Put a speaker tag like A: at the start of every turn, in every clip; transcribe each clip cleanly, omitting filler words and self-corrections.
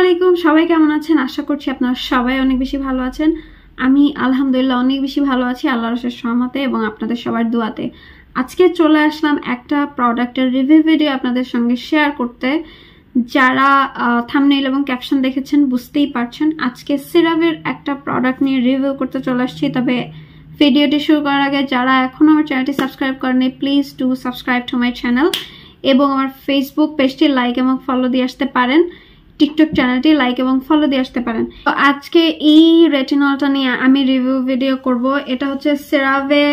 A: আলাইকুম, সবাই কেমন আছেন? আশা করছি আপনারা সবাই অনেক বেশি ভালো আছেন। আমি আলহামদুলিল্লাহ অনেক বেশি ভালো আছি আল্লাহর অশেষ রহমতে এবং আপনাদের সবার দোয়াতে। আজকে চলে আসলাম একটা প্রোডাক্টের রিভিউ ভিডিও আপনাদের সঙ্গে শেয়ার করতে। যারা থাম্বনেইল এবং ক্যাপশন দেখেছেন বুঝতেই পারছেন আজকে সিরাভের একটা প্রোডাক্ট নিয়ে রিভিউ করতে চলে আসছি। তবে ভিডিওটি শুরু করার আগে যারা এখনো আমার চ্যানেলটি সাবস্ক্রাইব করেনি please do subscribe to my channel এবং আমার ফেসবুক পেজটি লাইক এবং ফলো দিয়ে আসতে পারেন, টিকটক চ্যানেলটি লাইক এবং ফলো দিয়ে আসতে পারেন। তো আজকে এই রেটিনলটা নিয়ে আমি রিভিউ ভিডিও করব। এটা হচ্ছে CeraVe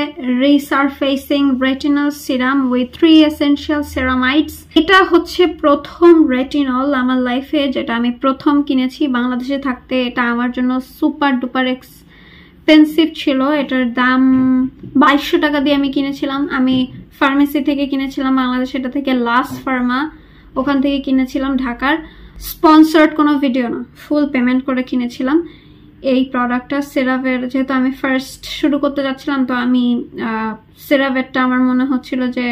A: resurfacing retinol serum with 3 essential ceramides. এটা হচ্ছে প্রথম রেটিনল আমার লাইফে যেটা আমি প্রথম কিনেছি। বাংলাদেশে থাকতে এটা আমার জন্য সুপার ডুপার এক্সপেন্সিভ ছিল। এটার দাম 2200 টাকা দিয়ে আমি কিনেছিলাম। আমি ফার্মেসি থেকে কিনেছিলাম বাংলাদেশে, এটা থেকে লাস্ট ফার্মা, ওখান থেকে কিনেছিলাম ঢাকার। স্পন্সর্ড কোনো ভিডিও না, ফুল পেমেন্ট করে কিনেছিলাম এই প্রোডাক্টটা সেরাভের। যেহেতু আমি ফার্স্ট শুরু করতে যাচ্ছিলাম তো আমি সেরাভেরটা আমার মনে হচ্ছিল যে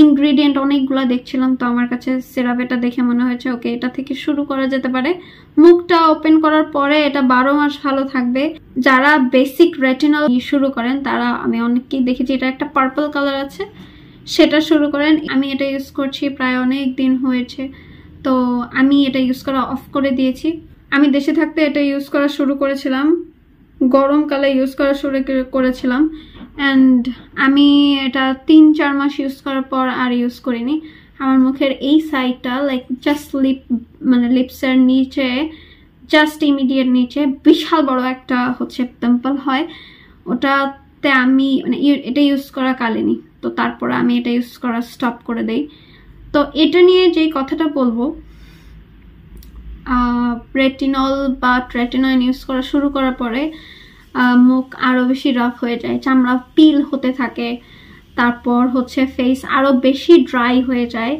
A: ইনগ্রিডিয়েন্ট অনেকগুলো দেখছিলাম, তো আমার কাছে সেরাভেটা দেখে মনে হয়েছে ওকে এটা থেকে শুরু করা যেতে পারে। মুখটা ওপেন করার পরে এটা 12 মাস ভালো থাকবে। যারা বেসিক রেটিনল শুরু করেন তারা, আমি অনেককেই দেখেছি, এটা একটা পার্পল কালার আছে, সেটা শুরু করেন। আমি এটা ইউজ করছি প্রায় অনেক দিন হয়েছে, তো আমি এটা ইউজ করা অফ করে দিয়েছি। আমি দেশে থাকতে এটা ইউজ করা শুরু করেছিলাম, গরমকালে ইউজ করা শুরু করেছিলাম অ্যান্ড আমি এটা 3-4 মাস ইউজ করার পর আর ইউজ করিনি। আমার মুখের এই সাইডটা লাইক জাস্ট লিপসের নিচে, জাস্ট ইমিডিয়েট নিচে বিশাল বড় একটা হচ্ছে পিম্পল হয়, ওটাতে আমি এটা ইউজ করা কালিনি, তো তারপর আমি এটা ইউজ করা স্টপ করে দেই। তো এটা নিয়ে যে কথাটা বলবো, রেটিনল বা ট্রেটিনয়েড ইউজ করা শুরু করার পরে মুখ আরো বেশি রাফ হয়ে যায়, চামড়া পিল হতে থাকে, তারপর হচ্ছে ফেস আরো বেশি ড্রাই হয়ে যায়।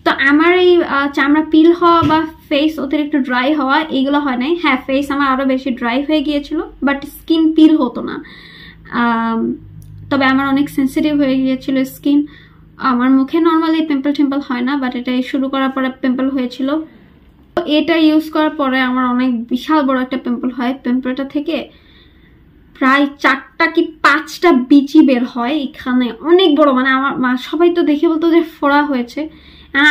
A: তো আমার এই চামড়া পিল হওয়া বা ফেস অতিরিক্ত ড্রাই হওয়া এইগুলো হয় নাই। হ্যাঁ, ফেস আমার আরো বেশি ড্রাই হয়ে গিয়েছিল বাট স্কিন পিল হতো না। তবে আমার অনেক সেন্সিটিভ হয়ে গিয়েছিল স্কিন। আমার মুখে নর্মালি পিম্পল হয় না, বাট এটা শুরু করার পরে পিম্পল হয়েছিল। এটা ইউজ করার পরে আমার অনেক বিশাল বড় একটা পিম্পল হয়। পিম্পলটা থেকে প্রায় 4টা কি 5টা বিচি বের হয় এখানে, অনেক বড়। আমার সবাই তো দেখে বলতো যে ফোড়া হয়েছে,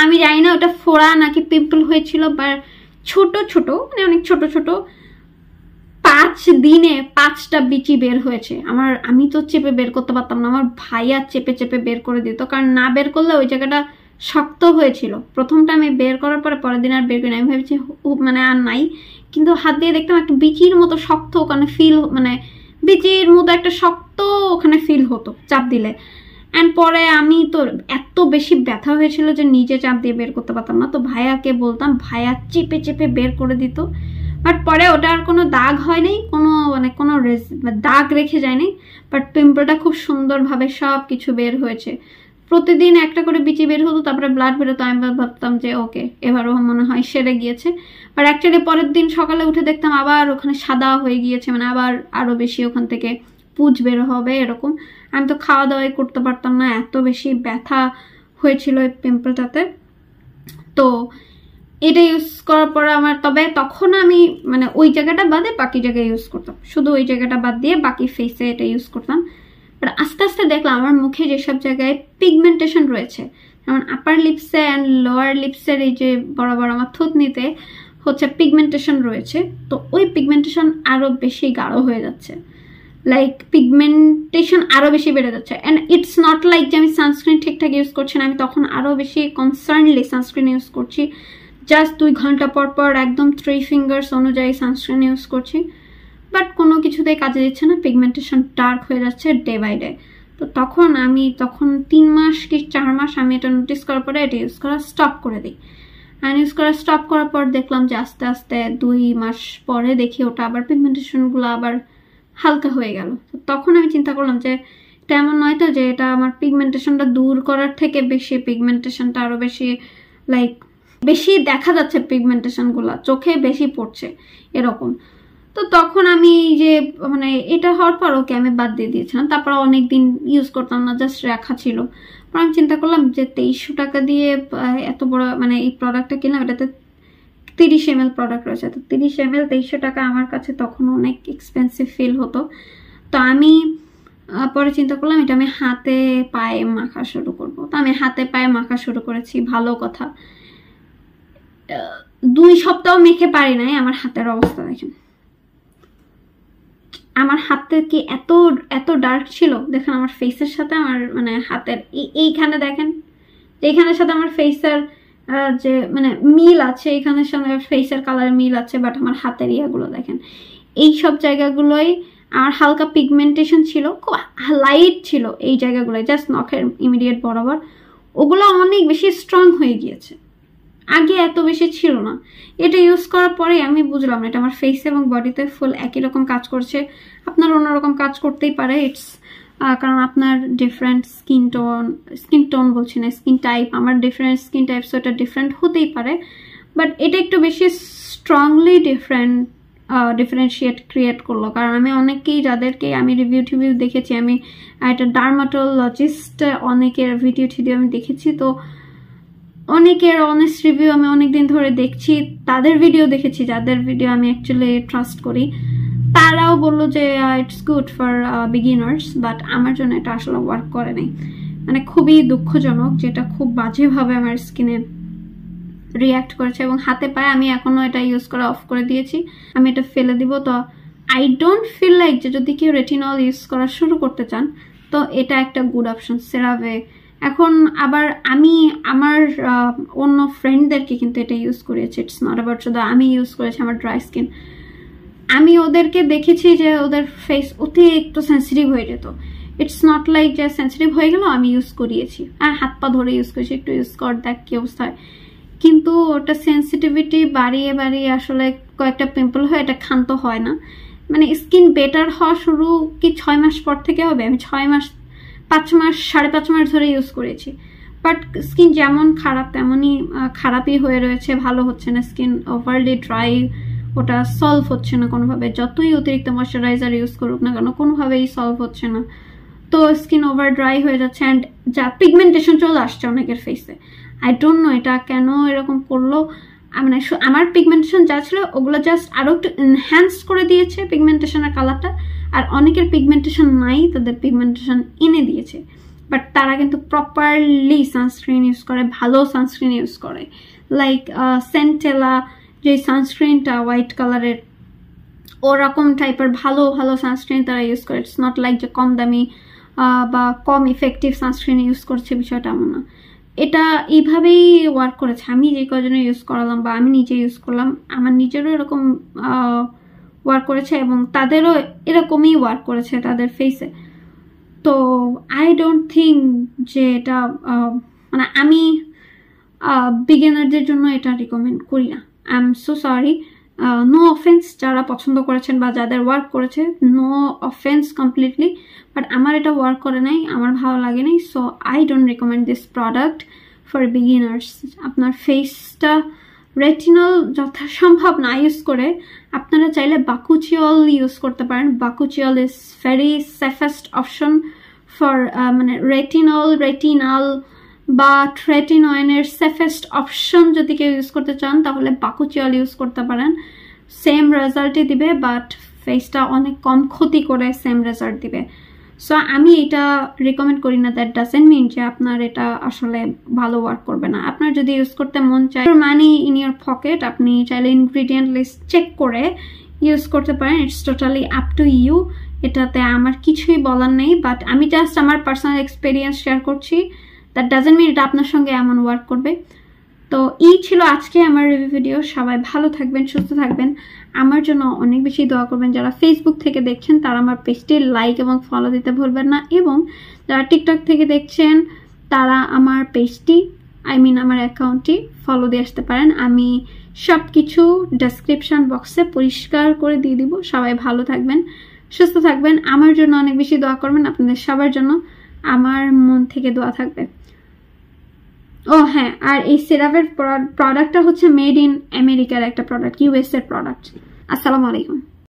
A: আমি জানি না ওটা ফোড়া নাকি পিম্পল হয়েছিল, বা ছোট ছোট অনেক ছোট ছোট 5 দিনে 5টা বিচি বের হয়েছে। আমি তো চেপে বের করতে পারতাম না, আমার ভাইয়া চেপে চেপে বের করে দিত, কারণ না বের করলে ওই জায়গাটা শক্ত হয়েছিল। প্রথমটা আমি বের করার পরের দিন আর বের করি না, আমি ভাবছি আর নাই, কিন্তু হাত দিয়ে দেখতাম একটা বিচির মতো শক্ত ওখানে ফিল, বিচির মতো একটা শক্ত ওখানে ফিল হতো চাপ দিলে। অ্যান্ড পরে আমি তো এত বেশি ব্যথা হয়েছিল যে নিজে চাপ দিয়ে বের করতে পারতাম না, তো ভাইয়াকে বলতাম, ভাইয়া চেপে চেপে বের করে দিত। বাট পরে ওটা আর কোনো দাগ হয় নাই, কোনো দাগ রেখে যায়নি, বাট পিম্পলটা খুব সুন্দরভাবে সব কিছু বের হয়েছে। প্রতিদিন একটা করে বিচি বের হতো, তারপরে ব্লাড বেরোতো। আমি ভাবতাম যে ওকে এবারও মনে হয় সেরে গিয়েছে, বাট অ্যাকচুয়ালি পরের দিন সকালে উঠে দেখতাম আবার ওখানে সাদা হয়ে গিয়েছে, আবার আরো বেশি ওখান থেকে পুঁজ বের হবে এরকম। আমি তো খাওয়া দাওয়াই করতে পারতাম না, এত বেশি ব্যথা হয়েছিল এই পিম্পলটাতে। তো এটা ইউজ করার পর আমার, তবে তখন আমি ওই জায়গাটা বাদে বাকি জায়গায় ইউজ করতাম, শুধু ওই জায়গাটা বাদ দিয়ে বাকি ফেসে এটা ইউজ করতাম। বাট আস্তে আস্তে দেখলাম আমার মুখে যেসব জায়গায় পিগমেন্টেশন রয়েছে, যেমন আপার লিপসে অ্যান্ড লোয়ার লিপসের এই যে বড় বড় আমার থুতনিতে হচ্ছে পিগমেন্টেশন রয়েছে, তো ওই পিগমেন্টেশন আরো বেশি গাঢ় হয়ে যাচ্ছে, লাইক পিগমেন্টেশন আরো বেশি বেড়ে যাচ্ছে। অ্যান্ড ইটস নট লাইক যে আমি সানস্ক্রিন ঠিকঠাক ইউজ করছি না, আমি তখন আরো বেশি কনসার্নলি সানস্ক্রিন ইউজ করছি, জাস্ট 2 ঘন্টা পর পর একদম 3 ফিঙ্গার্স অনুযায়ী সানস্ক্রিন ইউজ করছি, বাট কোনো কিছুতেই কাজে দিচ্ছে না, পিগমেন্টেশন ডার্ক হয়ে যাচ্ছে ডে বাই ডে। তো তখন 3 মাস কি 4 মাস আমি এটা নোটিস করার পরে এটা ইউজ করা স্টপ করে দিই। অ্যান্ড ইউজ করা স্টপ করার পর দেখলাম যে আস্তে আস্তে 2 মাস পরে দেখি ওটা আবার পিগমেন্টেশনগুলো আবার হালকা হয়ে গেল। তো তখন আমি চিন্তা করলাম যে এটা এমন নয় তো যে এটা আমার পিগমেন্টেশনটা দূর করার থেকে বেশি পিগমেন্টেশনটা আরো বেশি বেশি দেখা যাচ্ছে, পিগমেন্টেশনগুলো চোখে বেশি পড়ছে এরকম। তো তখন আমি যে এটা হওয়ার পর ওকে আমি বাদ দিয়ে দিয়েছিলাম, তারপর অনেকদিন ইউজ করতাম না, জাস্ট রাখা ছিল। আমি চিন্তা করলাম যে 2300 টাকা দিয়ে এত বড় এই প্রোডাক্টটা কিনলাম, এটাতে 30 ml প্রোডাক্ট রয়েছে। তো 30 ml 2300 টাকা আমার কাছে তখন অনেক এক্সপেন্সিভ ফিল হতো। তো আমি পরে চিন্তা করলাম এটা আমি হাতে পায়ে মাখা শুরু করব। তো আমি হাতে পায়ে মাখা শুরু করেছি, ভালো কথা। 2 সপ্তাহ মেখে পারি নাই, আমার হাতের অবস্থা দেখেন। আমার হাতে কি এত এত ডার্ক ছিল দেখেন, আমার ফেসের সাথে আমার মানে হাতের এইখানে দেখেন, এইখানের সাথে আমার ফেসের যে মানে মিল আছে, এখানের সাথে ফেসের কালার মিল আছে, বাট আমার হাতের ইয়াগুলো দেখেন, এই সব জায়গাগুলোই আর হালকা পিগমেন্টেশন ছিল, খুব লাইট ছিল এই জায়গাগুলো, জাস্ট নখের ইমিডিয়েট বরাবর, ওগুলো অনেক বেশি স্ট্রং হয়ে গিয়েছে, আগে এত বেশি ছিল না। এটা ইউজ করার পরে আমি বুঝলাম এটা আমার ফেস এবং বডিতে ফুল একই রকম কাজ করছে। আপনার অন্যরকম কাজ করতেই পারে, ইটস কারণ আপনার ডিফারেন্ট স্কিন টোন বলছি না, স্কিন টাইপ, আমার ডিফারেন্ট স্কিন টাইপ, সো এটা ডিফারেন্ট হতেই পারে, বাট এটা একটু বেশি স্ট্রংলি ডিফারেন্সিয়েট ক্রিয়েট করলো। কারণ আমি অনেকেই যাদেরকে আমি রিভিউ দেখেছি, আমি একটা ডার্মাটোলজিস্ট অনেকের ভিডিও আমি দেখেছি, তো অনেকের অনেস্ট রিভিউ আমি অনেকদিন ধরে দেখছি, তাদের ভিডিও দেখেছি যাদের ভিডিও আমি অ্যাকচুয়ালি ট্রাস্ট করি, তারাও বললো যে it's good for beginners, but আমার জন্য এটা আসলে ওয়ার্ক করে নাই, মানে খুবই দুঃখজনক, যেটা খুব বাজেভাবে আমার স্কিনে রিয়াক্ট করেছে। এবং হাতে পায়ে আমি এখনো এটা ইউজ করা অফ করে দিয়েছি, আমি এটা ফেলে দিব। তো আই ডোন্ট ফিল লাইক যে যদি কেউ রেটিনল ইউজ করা শুরু করতে চান তো এটা একটা গুড অপশন, সেরাভে। এখন আবার আমি আমার অন্য ফ্রেন্ডদেরকে কিন্তু এটা ইউজ করিয়েছি, ইটস নট অ্যাবাউট শুধু আমি ইউজ করেছি আমার ড্রাই স্কিন, আমি ওদেরকে দেখেছি যে ওদের ফেস অতিরিক্ত সেন্সিটিভ হয়ে যেত, ইটস নট লাইক যে সেন্সিটিভ হয়ে গেল আমি ইউজ করিয়েছি, হাত পা ধরে ইউজ করেছি, একটু ইউজ কর দেখ কি অবস্থা হয়, কিন্তু ওটা সেন্সিটিভিটি বাড়িয়ে আসলে কয়েকটা পিম্পল হয়, এটা ক্ষান্ত হয় না। মানে স্কিন বেটার হওয়া শুরু কি 6 মাস পর থেকে হবে, আমি 6 মাস 5 মাস 5.5 মাস ধরে ইউজ করেছি, বাট স্কিন যেমন খারাপ তেমনই খারাপই হয়ে রয়েছে, ভালো হচ্ছে না, স্কিন ওভারলি ড্রাই, ওটা সলভ হচ্ছে না কোনোভাবে, যতই অতিরিক্ত ময়শ্চারাইজার ইউজ করুক না কেন কোনোভাবেই সলভ হচ্ছে না। তো স্কিন ওভার ড্রাই হয়ে যাচ্ছে, অ্যান্ড যা পিগমেন্টেশন চলে আসছে অনেকের ফেসে, আই ডোন্ট নো এটা কেন এরকম করলো। মানে আমার পিগমেন্টেশন যা ছিল ওগুলো জাস্ট আরো একটু এনহ্যান্স করে দিয়েছে পিগমেন্টেশনের কালারটা, আর অনেকের পিগমেন্টেশন নাই, তাদের পিগমেন্টেশন এনে দিয়েছে, বাট তারা কিন্তু প্রপারলি সানস্ক্রিন ইউজ করে, ভালো সানস্ক্রিন ইউজ করে, লাইক সেন্টেলা যে সানস্ক্রিনটা হোয়াইট কালারের, ওরকম টাইপের ভালো সানস্ক্রিন তারা ইউজ করে। ইটস নট লাইক যে কম দামি বা কম ইফেক্টিভ সানস্ক্রিন ইউজ করছে, বিষয়টা এমন না, এটা এইভাবেই ওয়ার্ক করেছে। আমি যে কজনে ইউজ করালাম বা আমি নিজে ইউজ করলাম, আমার নিজেরও এরকম ওয়ার্ক করেছে এবং তাদেরও এরকমই ওয়ার্ক করেছে তাদের ফেসে। তো আই ডোন্ট থিঙ্ক যে এটা মানে আমি বিগিনারদের জন্য এটা রিকমেন্ড করি না। I am so sorry, no offence যারা পছন্দ করেছেন বা যাদের ওয়ার্ক করেছে, নো অফেন্স কমপ্লিটলি, বাট আমার এটা ওয়ার্ক করে নাই, আমার ভালো লাগে নাই, so I don't recommend this product for beginners. আপনার ফেসটা রেটিনল যথাসম্ভব না ইউজ করে আপনারা চাইলে বাকুচিওল ইউজ করতে পারেন। Bakuchiol is very safest option for মানে রেটিনাল বা ট্রেটিনয়েনের সেফেস্ট অপশন যদি কেউ ইউজ করতে চান তাহলে বাকুচিওল ইউজ করতে পারেন, সেম রেজাল্টই দিবে, বাট ফেসটা অনেক কম ক্ষতি করে সেম রেজাল্ট দিবে। সো আমি এটা রিকমেন্ড করি না, দ্যাট ডাজেন্ট মিন যে আপনার এটা আসলে ভালো ওয়ার্ক করবে না। আপনার যদি ইউজ করতে মন চায়, মানি ইন ইউর পকেট, আপনি চাইলে ইনগ্রিডিয়েন্ট লিস্ট চেক করে ইউজ করতে পারেন, it's totally up to you, এটাতে আমার কিছুই বলার নেই, বাট আমি জাস্ট আমার পার্সোনাল এক্সপিরিয়েন্স শেয়ার করছি, দ্যাট ডাজেন্ট মিন এটা আপনার সঙ্গে এমন ওয়ার্ক করবে। তো এই ছিল আজকে আমার রিভিউ ভিডিও। সবাই ভালো থাকবেন, সুস্থ থাকবেন, আমার জন্য অনেক বেশি দোয়া করবেন। যারা ফেসবুক থেকে দেখছেন তারা আমার পেজটি লাইক এবং ফলো দিতে ভুলবেন না, এবং যারা টিকটক থেকে দেখছেন তারা আমার পেজটি আমার অ্যাকাউন্টটি ফলো দিয়ে আসতে পারেন। আমি সব কিছু ডেসক্রিপশন বক্সে পরিষ্কার করে দিয়ে দিব। সবাই ভালো থাকবেন, সুস্থ থাকবেন, আমার জন্য অনেক বেশি দোয়া করবেন। আপনাদের সবার জন্য আমার মন থেকে দোয়া থাকবে। ও হ্যাঁ, আর এই সেরাভের প্রোডাক্টটা হচ্ছে মেড ইন আমেরিকার একটা প্রোডাক্ট, ইউএস এর প্রোডাক্ট। আসসালামু আলাইকুম।